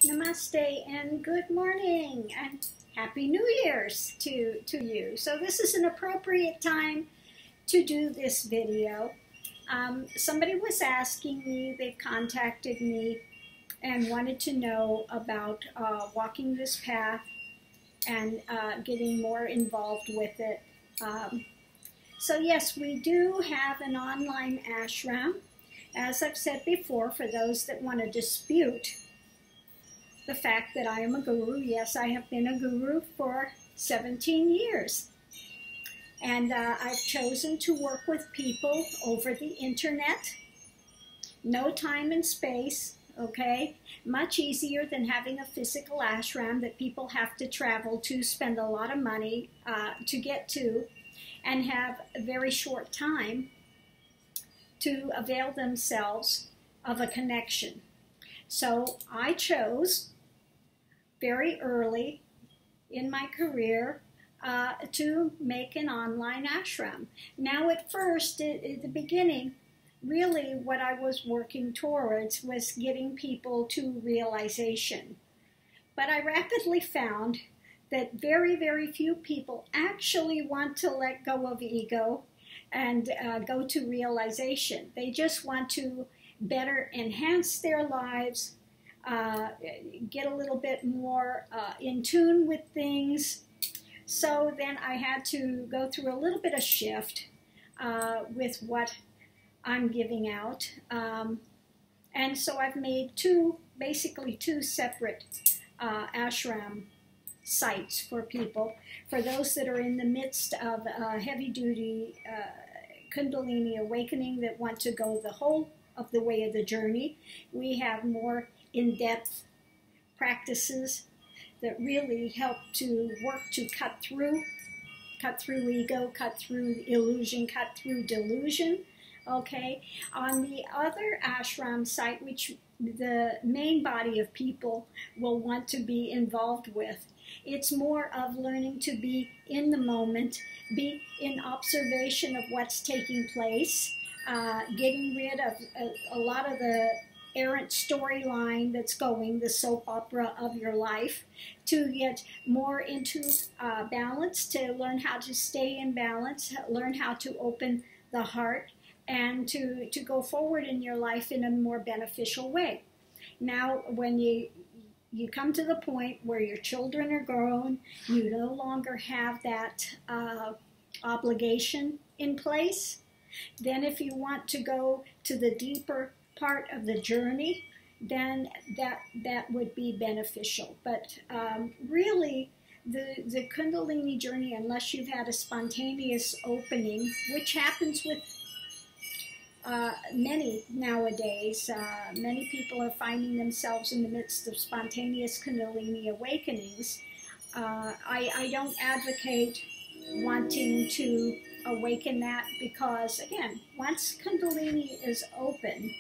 Namaste and good morning and Happy New Year's to you. So this is an appropriate time to do this video. Somebody was asking me, they contacted me and wanted to know about walking this path and getting more involved with it. So yes, we do have an online ashram. As I've said before, for those that want to dispute the fact that I am a guru, yes, I have been a guru for 17 years. And I've chosen to work with people over the internet. No time and space, okay? Much easier than having a physical ashram that people have to travel to, spend a lot of money to get to, and have a very short time to avail themselves of a connection. So I chose very early in my career to make an online ashram. Now at first, at the beginning, really what I was working towards was getting people to realization. But I rapidly found that very, very few people actually want to let go of ego and go to realization. They just want to better enhance their lives, get a little bit more in tune with things. So then I had to go through a little bit of shift with what I'm giving out. And so I've made basically two separate ashram sites for people. For those that are in the midst of heavy-duty Kundalini awakening that want to go the whole of the way of the journey, we have more in-depth practices that really help to work to cut through ego, cut through illusion, cut through delusion. Okay, on the other ashram site, which the main body of people will want to be involved with, it's more of learning to be in the moment, be in observation of what's taking place, getting rid of a lot of the errant storyline that's going, the soap opera of your life, to get more into balance, to learn how to stay in balance, learn how to open the heart, and to go forward in your life in a more beneficial way. Now, when you come to the point where your children are grown, you no longer have that obligation in place, then if you want to go to the deeper part of the journey, then that would be beneficial. But really, the Kundalini journey, unless you've had a spontaneous opening, which happens with many nowadays, many people are finding themselves in the midst of spontaneous Kundalini awakenings. I don't advocate wanting to awaken that because, again, once Kundalini is open,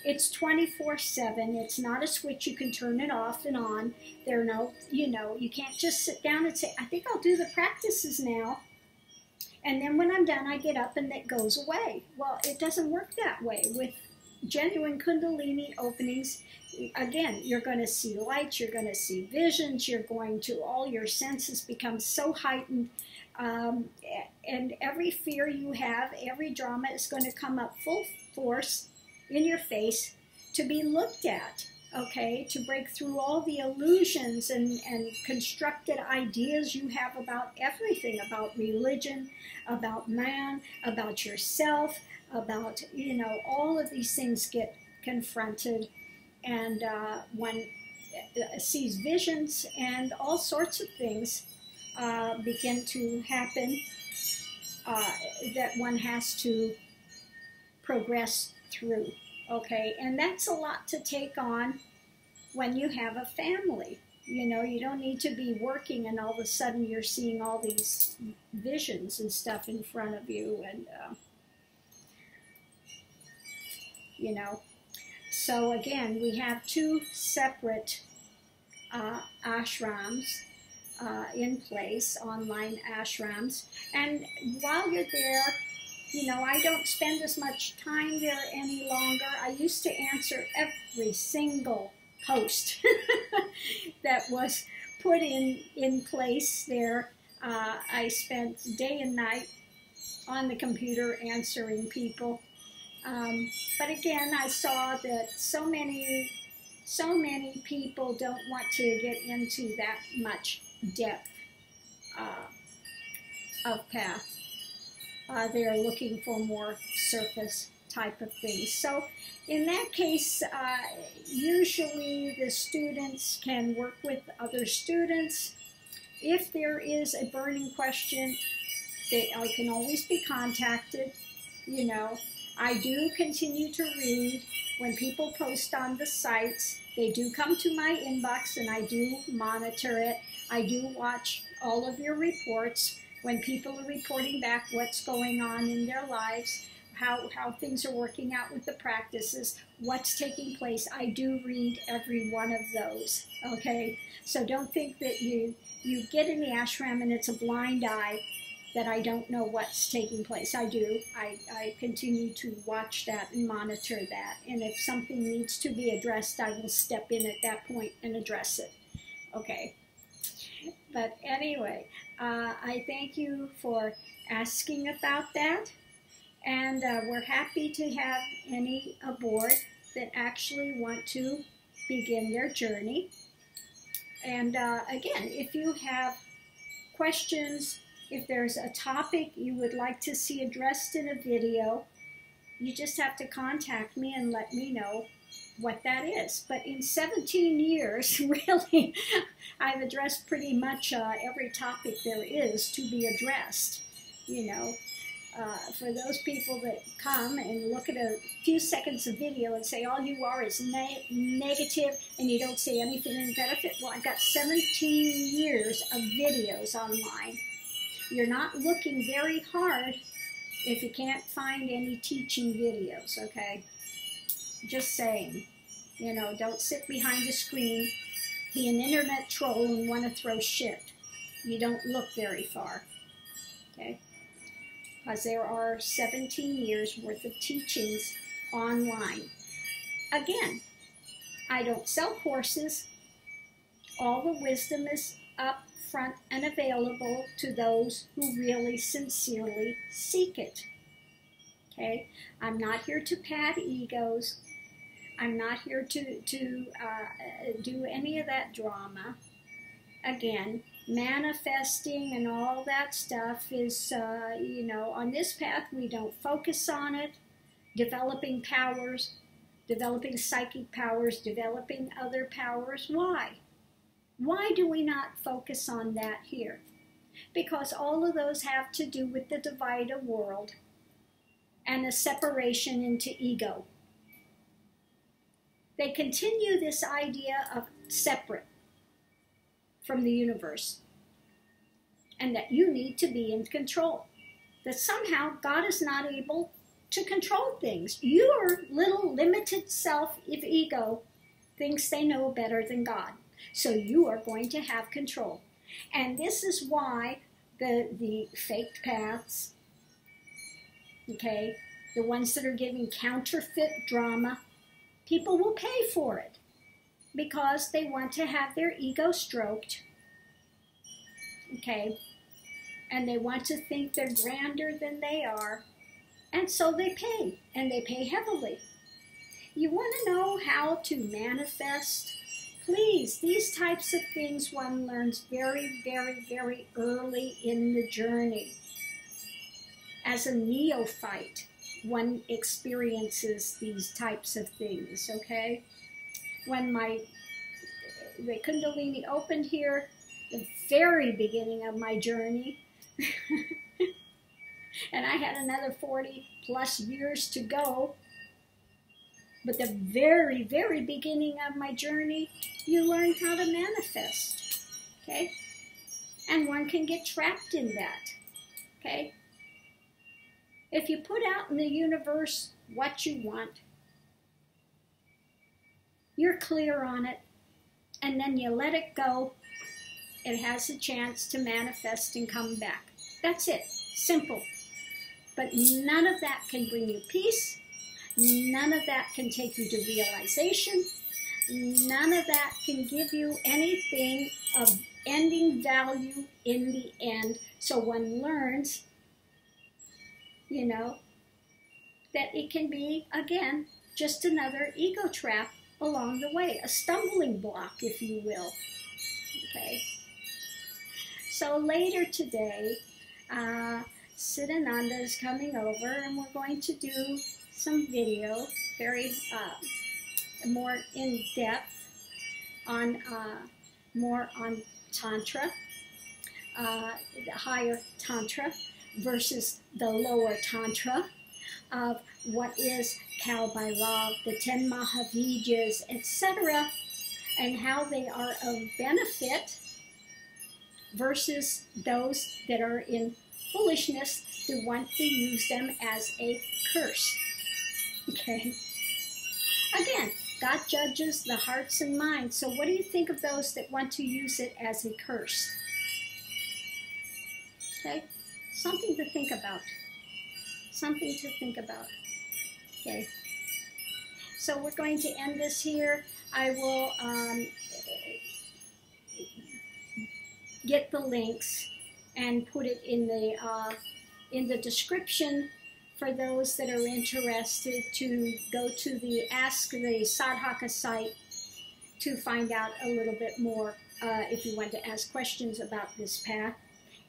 it's 24/7. It's not a switch you can turn it off and on. There are no, you can't just sit down and say, I think I'll do the practices now, and then when I'm done, I get up and it goes away. Well, it doesn't work that way. With genuine Kundalini openings, again, you're going to see lights, you're going to see visions, all your senses become so heightened, and every fear you have, every drama is going to come up full force in your face to be looked at, okay, to break through all the illusions and constructed ideas you have about everything, about religion, about man, about yourself, about, all of these things get confronted, and one sees visions and all sorts of things begin to happen that one has to progress through, okay? And that's a lot to take on when you have a family. You don't need to be working and all of a sudden you're seeing all these visions and stuff in front of you, and So again, we have two separate ashrams in place, online ashrams, and while you're there, I don't spend as much time there any longer. I used to answer every single post that was put in place there. I spent day and night on the computer answering people. But again, I saw that so many people don't want to get into that much depth of path. They're looking for more surface type of things. So in that case, usually the students can work with other students. If there is a burning question, I can always be contacted. You know, I do continue to read when people post on the sites. They do come to my inbox and I do monitor it. I do watch all of your reports when people are reporting back what's going on in their lives, how things are working out with the practices, what's taking place. I do read every one of those, okay? So don't think that you get in the ashram and it's a blind eye that I don't know what's taking place. I do. I continue to watch that and monitor that. And if something needs to be addressed, I will step in at that point and address it. Okay. But anyway, I thank you for asking about that. And we're happy to have any aboard that actually want to begin their journey. And again, if you have questions, if there's a topic you would like to see addressed in a video, you just have to contact me and let me know what that is. But in 17 years, really, I've addressed pretty much every topic there is to be addressed. You know, for those people that come and look at a few seconds of video and say all you are is negative and you don't say anything in benefit, well, I've got 17 years of videos online. You're not looking very hard if you can't find any teaching videos, okay? Just saying. You know, don't sit behind the screen, be an internet troll and want to throw shit. You don't look very far, okay? Because there are 17 years worth of teachings online. Again, I don't sell courses. All the wisdom is up front and available to those who really sincerely seek it. Okay? I'm not here to pad egos. I'm not here to do any of that drama. Again, manifesting and all that stuff is, you know, on this path we don't focus on it. Developing powers, developing psychic powers, developing other powers. Why? Why do we not focus on that here? Because all of those have to do with the divided world and the separation into ego. They continue this idea of separate from the universe and that you need to be in control. That somehow God is not able to control things. Your little limited self, if ego, thinks they know better than God. So you are going to have control. And this is why the fake paths, okay, the ones that are giving counterfeit drama, people will pay for it because they want to have their ego stroked, okay, and they want to think they're grander than they are, and so they pay, and they pay heavily. You want to know how to manifest? Please, these types of things one learns very, very, very early in the journey. As a neophyte, one experiences these types of things, okay? When the Kundalini opened here, the very beginning of my journey, and I had another 40 plus years to go, but the very, very beginning of my journey, you learn how to manifest, okay? And one can get trapped in that, okay? If you put out in the universe what you want, you're clear on it, and then you let it go, it has a chance to manifest and come back. That's it. Simple. But none of that can bring you peace. None of that can take you to realization. None of that can give you anything of ending value in the end. So one learns, you know, that it can be, again, just another ego trap along the way, a stumbling block, if you will. Okay. So later today, Siddhananda is coming over, and we're going to do some video, very more in depth on more on Tantra, the higher Tantra versus the lower Tantra, of what is Kal Bhairav, the 10 Mahavijas, etc., and how they are of benefit versus those that are in foolishness who want to use them as a curse. Okay? Again, God judges the hearts and minds. So what do you think of those that want to use it as a curse? Okay? Something to think about. Something to think about. Okay? So we're going to end this here. I will get the links and put it in the description for those that are interested to go to the Ask the Sadhaka site to find out a little bit more if you want to ask questions about this path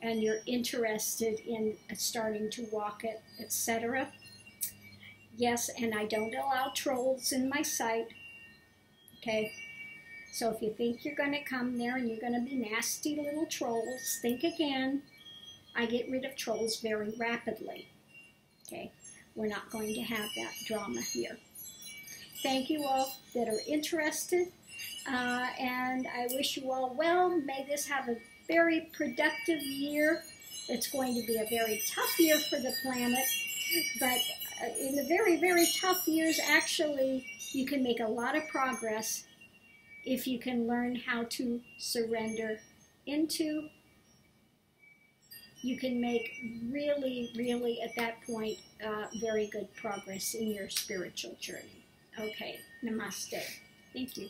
and you're interested in starting to walk it, etc. Yes, and I don't allow trolls in my site. Okay? So if you think you're going to come there and you're going to be nasty little trolls, think again. I get rid of trolls very rapidly. Okay? We're not going to have that drama here. Thank you all that are interested, and I wish you all well. May this have a very productive year. It's going to be a very tough year for the planet, but in the very, very tough years, actually, you can make a lot of progress if you can learn how to surrender into. You can make really, really, at that point, very good progress in your spiritual journey. Okay, namaste. Thank you.